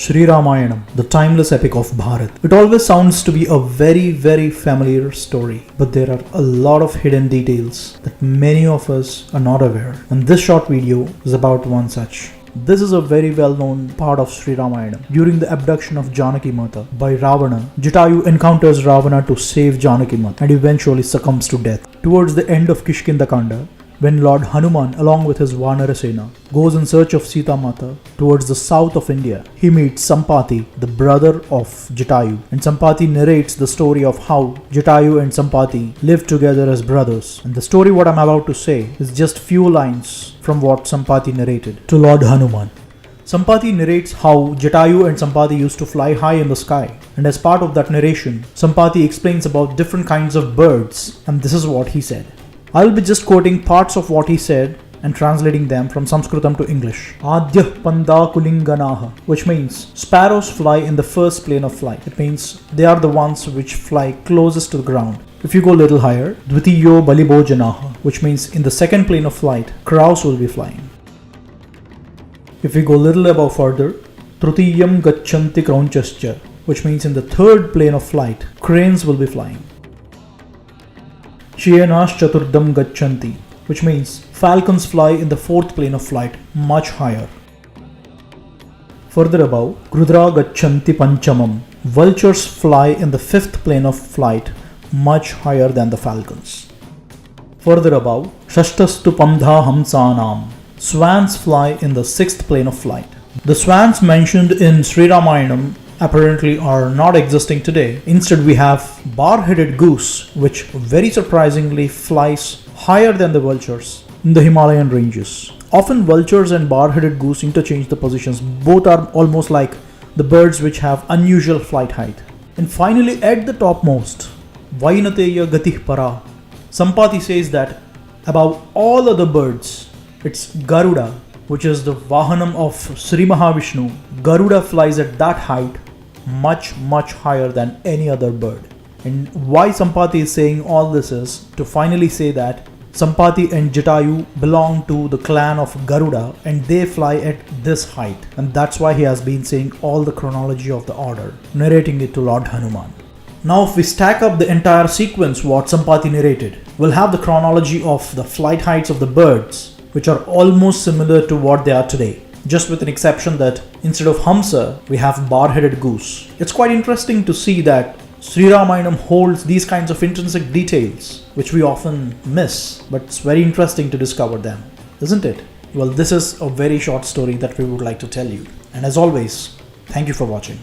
Sri Ramayanam, the timeless epic of Bharat. It always sounds to be a very familiar story, but there are a lot of hidden details that many of us are not aware, and this short video is about one such. This is a very well-known part of Sri Ramayanam. During the abduction of Janaki Mata by Ravana, Jatayu encounters Ravana to save Janaki Mata and eventually succumbs to death. Towards the end of Kishkinda Kanda, when Lord Hanuman along with his Vanara Sena goes in search of Sita Mata towards the south of India, he meets Sampati, the brother of Jatayu, and Sampati narrates the story of how Jatayu and Sampati lived together as brothers. And the story what I'm about to say is just few lines from what Sampati narrated to Lord Hanuman. Sampati narrates how Jatayu and Sampati used to fly high in the sky, and as part of that narration, Sampati explains about different kinds of birds, and this is what he said. I'll be just quoting parts of what he said and translating them from Sanskritam to English. Adyah panda kulinganaha, which means sparrows fly in the first plane of flight. It means they are the ones which fly closest to the ground. If you go a little higher, dvitiyo balibojanaha, which means in the second plane of flight, crows will be flying. If we go a little above further, trutiyam gachanti kraunchascha, which means in the third plane of flight, cranes will be flying. Shyenash chaturdam gachanti, which means falcons fly in the fourth plane of flight, much higher. Further above, Grudra gachanti panchamam, vultures fly in the fifth plane of flight, much higher than the falcons. Further above, Shashtastu pamdha hamsanam, swans fly in the sixth plane of flight. The swans mentioned in Sri Ramayanam apparently are not existing today. Instead, we have bar-headed goose, which very surprisingly flies higher than the vultures in the Himalayan ranges. Often vultures and bar-headed goose interchange the positions. Both are almost like the birds which have unusual flight height. And finally, at the topmost, Vainateya gatih para, Sampati says that above all other birds, it's Garuda, which is the Vahanam of Sri Mahavishnu. Garuda flies at that height much higher than any other bird. And why Sampati is saying all this is to finally say that Sampati and Jatayu belong to the clan of Garuda and they fly at this height. And that's why he has been saying all the chronology of the order, narrating it to Lord Hanuman. Now if we stack up the entire sequence what Sampati narrated, we'll have the chronology of the flight heights of the birds, which are almost similar to what they are today, just with an exception that instead of Hamsa, we have bar-headed goose. It's quite interesting to see that Sri Ramayanam holds these kinds of intrinsic details, which we often miss, but it's very interesting to discover them, isn't it? Well, this is a very short story that we would like to tell you. And as always, thank you for watching.